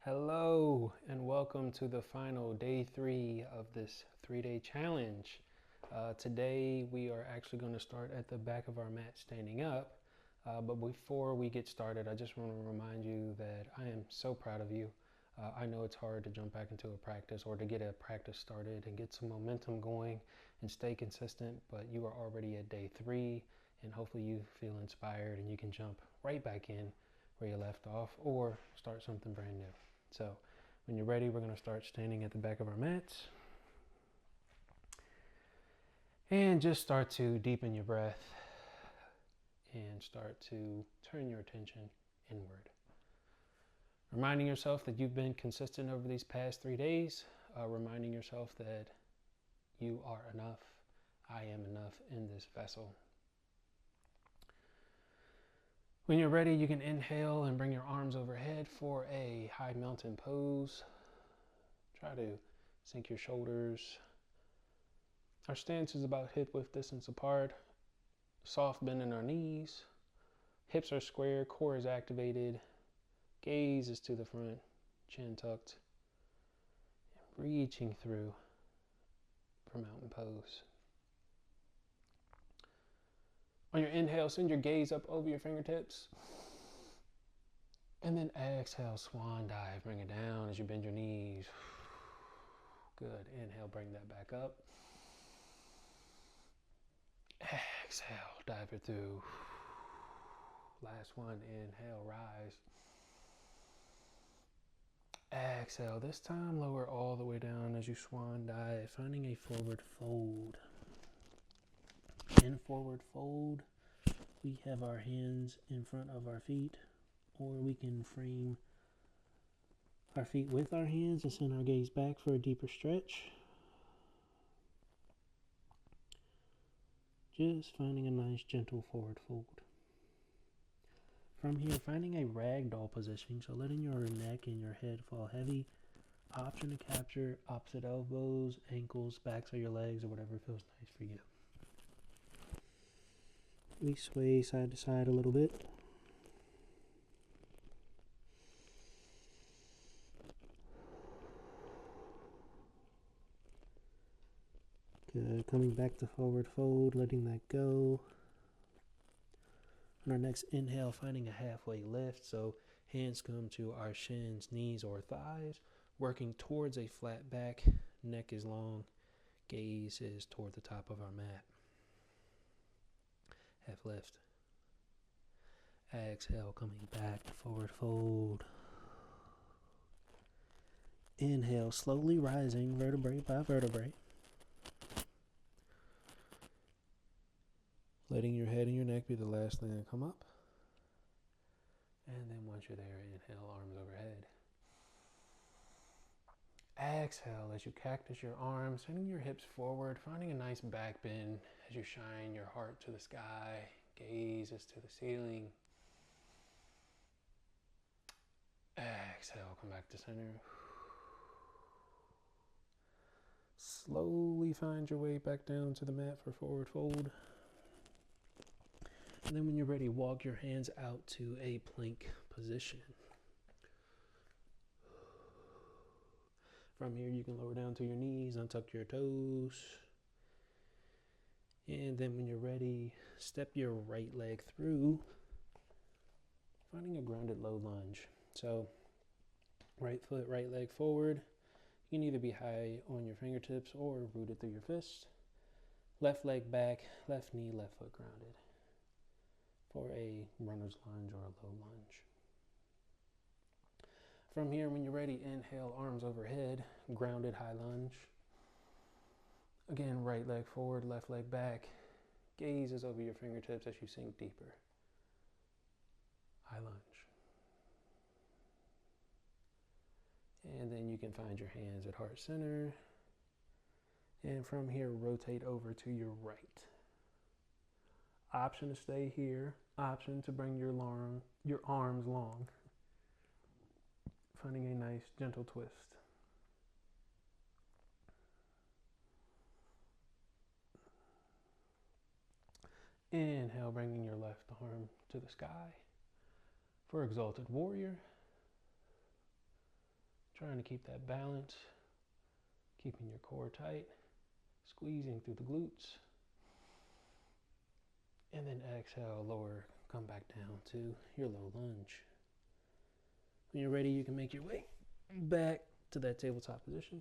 Hello and welcome to the final day 3 of this 3-day challenge. Today we are actually going to start at the back of our mat standing up. But before we get started, I just want to remind you that I am so proud of you. I know it's hard to jump back into a practice or to get a practice started and get some momentum going and stay consistent, but you are already at day 3 and hopefully you feel inspired and you can jump right back in where you left off or start something brand new. So when you're ready, we're going to start standing at the back of our mats. And just start to deepen your breath and start to turn your attention inward. Reminding yourself that you've been consistent over these past 3 days. Reminding yourself that you are enough. I am enough in this vessel. When you're ready, you can inhale and bring your arms overhead for a high mountain pose. Try to sink your shoulders. Our stance is about hip width distance apart. Soft bend in our knees. Hips are square, core is activated. Gaze is to the front, chin tucked. And reaching through for mountain pose. On your inhale, send your gaze up over your fingertips. And then exhale, swan dive. Bring it down as you bend your knees. Good. Inhale, bring that back up. Exhale, dive it through. Last one, inhale, rise. Exhale, this time lower all the way down as you swan dive, finding a forward fold. In forward fold, we have our hands in front of our feet, or we can frame our feet with our hands and send our gaze back for a deeper stretch. Just finding a nice gentle forward fold. From here, finding a ragdoll position, so letting your neck and your head fall heavy. Option to capture opposite elbows, ankles, backs of your legs, or whatever feels nice for you. We sway side to side a little bit. Good. Coming back to forward fold, letting that go. On our next inhale, finding a halfway lift, so hands come to our shins, knees, or thighs, working towards a flat back. Neck is long, gaze is toward the top of our mat. Half lift. Exhale, coming back to forward fold. Inhale, slowly rising, vertebrae by vertebrae. Letting your head and your neck be the last thing to come up. And then once you're there, inhale, arms overhead. Exhale as you cactus your arms, sending your hips forward, finding a nice back bend as you shine your heart to the sky, gaze is to the ceiling. Exhale, come back to center. Slowly find your way back down to the mat for forward fold. And then when you're ready, walk your hands out to a plank position. From here, you can lower down to your knees, untuck your toes. And then when you're ready, step your right leg through, finding a grounded low lunge. So right foot, right leg forward. You can either be high on your fingertips or rooted through your fist. Left leg back, left knee, left foot grounded. For a runner's lunge or a low lunge. From here, when you're ready, inhale, arms overhead, grounded high lunge. Again, right leg forward, left leg back. Gaze is over your fingertips as you sink deeper. High lunge. And then you can find your hands at heart center. And from here, rotate over to your right. Option to stay here. Option to bring your arms long. Finding a nice gentle twist. Inhale, bringing your left arm to the sky for Exalted Warrior. Trying to keep that balance, keeping your core tight, squeezing through the glutes. And then exhale, lower, come back down to your low lunge. When you're ready, you can make your way back to that tabletop position.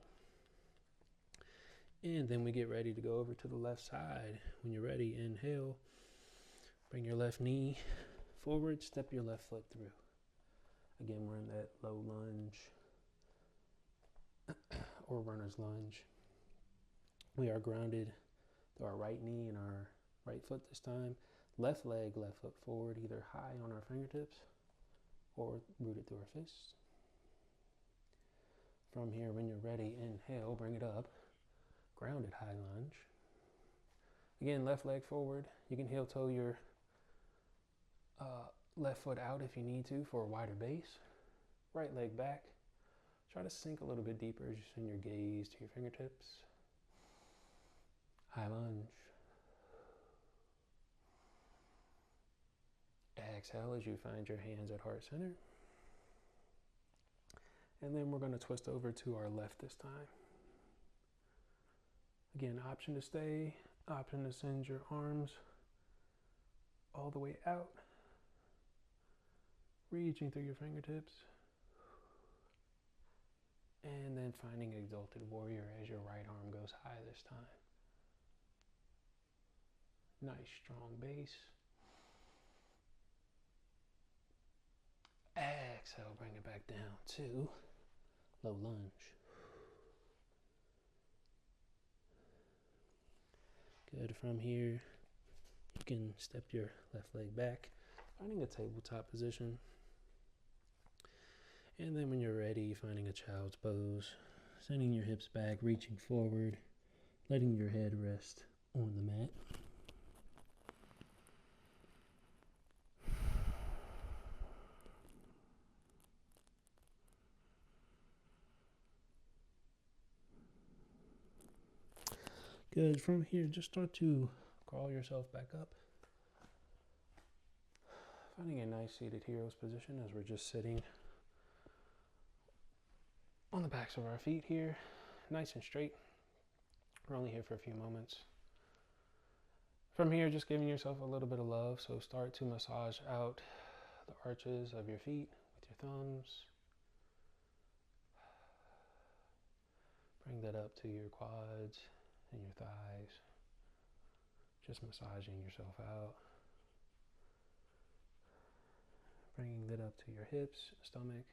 And then we get ready to go over to the left side. When you're ready, inhale, bring your left knee forward, step your left foot through. Again, we're in that low lunge or runner's lunge. We are grounded through our right knee and our right foot this time. Left leg, left foot forward, either high on our fingertips or rooted through our fists. From here, when you're ready, inhale, bring it up. Grounded high lunge. Again, left leg forward. You can heel toe your left foot out if you need to for a wider base. Right leg back. Try to sink a little bit deeper. Just send your gaze to your fingertips. High lunge. Exhale as you find your hands at heart center. And then we're going to twist over to our left this time. Again, option to stay, option to send your arms all the way out, reaching through your fingertips, and then finding Exalted Warrior as your right arm goes high this time. Nice strong base. Exhale, bring it back down to low lunge. Good. From here, you can step your left leg back, finding a tabletop position. And then when you're ready, finding a child's pose, sending your hips back, reaching forward, letting your head rest on the mat. Good. From here, just start to crawl yourself back up. Finding a nice seated hero's position as we're just sitting on the backs of our feet here, nice and straight. We're only here for a few moments. From here, just giving yourself a little bit of love. So start to massage out the arches of your feet with your thumbs. Bring that up to your quads and your thighs. Just massaging yourself out. Bringing that up to your hips, stomach,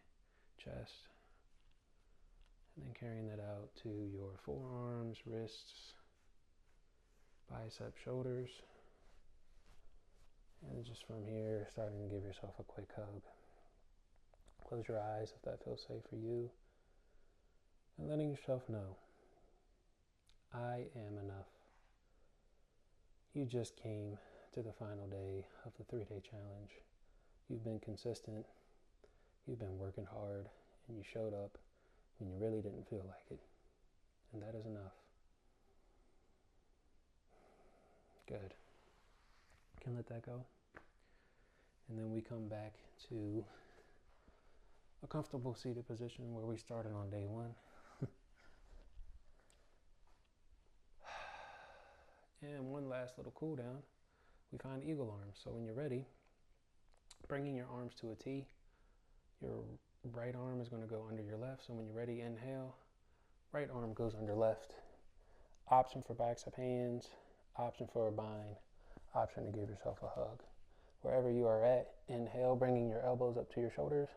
chest. And then carrying that out to your forearms, wrists, biceps, shoulders. And just from here, starting to give yourself a quick hug. Close your eyes if that feels safe for you. And letting yourself know, I am enough. You just came to the final day of the 3-day challenge. You've been consistent. You've been working hard, and you showed up when you really didn't feel like it. And that is enough. Good. You can let that go. And then we come back to a comfortable seated position where we started on day 1. And one last little cool down. We find eagle arms. So when you're ready, bringing your arms to a T, your right arm is going to go under your left. So when you're ready, inhale, right arm goes under left. Option for backs of hands, option for a bind, option to give yourself a hug. Wherever you are at, inhale, bringing your elbows up to your shoulders.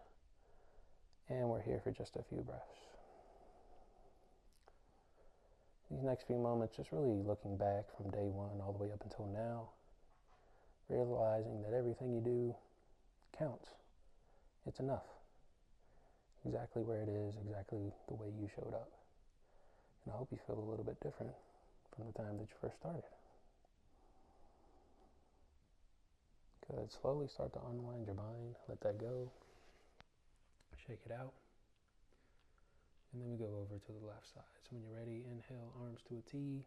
And we're here for just a few breaths. These next few moments, just really looking back from day 1 all the way up until now, realizing that everything you do counts. It's enough. Exactly where it is, exactly the way you showed up. And I hope you feel a little bit different from the time that you first started. Good. Slowly start to unwind your bind. Let that go. Shake it out. And then we go over to the left side. So when you're ready, inhale, arms to a T.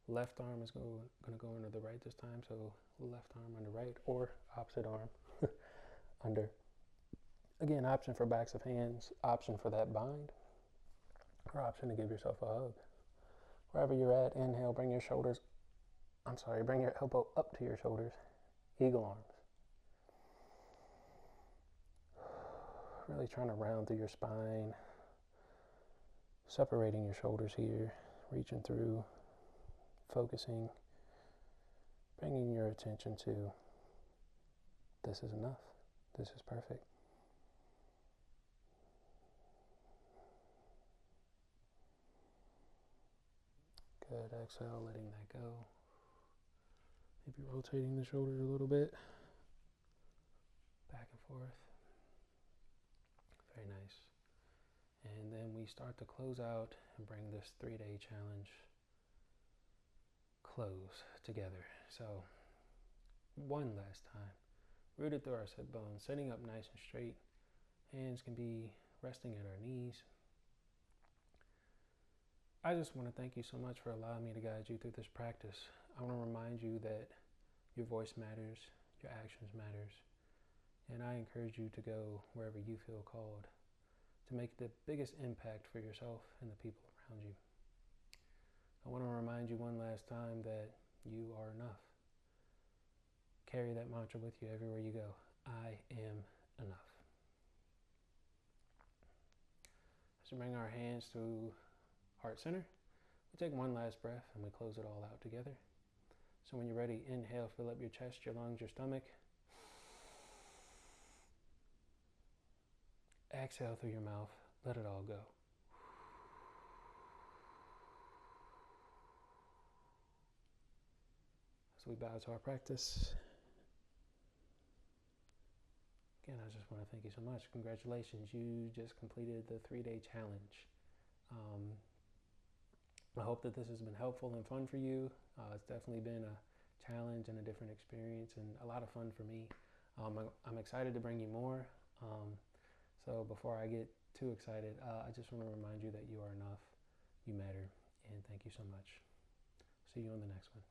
Left arm is going to go under the right this time. So left arm under right, or opposite arm under. Again, option for backs of hands, option for that bind, or option to give yourself a hug. Wherever you're at, inhale, bring your elbow up to your shoulders, eagle arms. Really trying to round through your spine, separating your shoulders here, reaching through, focusing, bringing your attention to this is enough, this is perfect. Good, exhale, letting that go. Maybe rotating the shoulders a little bit, back and forth. Very nice. And then we start to close out and bring this 3-day challenge close together. So, one last time. Rooted through our sit bones, sitting up nice and straight. Hands can be resting at our knees. I just want to thank you so much for allowing me to guide you through this practice. I want to remind you that your voice matters, your actions matters, and I encourage you to go wherever you feel called to make the biggest impact for yourself and the people around you. I want to remind you one last time that you are enough. Carry that mantra with you everywhere you go. I am enough. As we bring our hands to heart center, we take one last breath and we close it all out together. So when you're ready, inhale, fill up your chest, your lungs, your stomach. Exhale through your mouth, let it all go. So we bow to our practice. Again, I just want to thank you so much. Congratulations, you just completed the 3-day challenge. I hope that this has been helpful and fun for you. It's definitely been a challenge and a different experience and a lot of fun for me. I'm excited to bring you more. So before I get too excited, I just want to remind you that you are enough, you matter, and thank you so much. See you on the next one.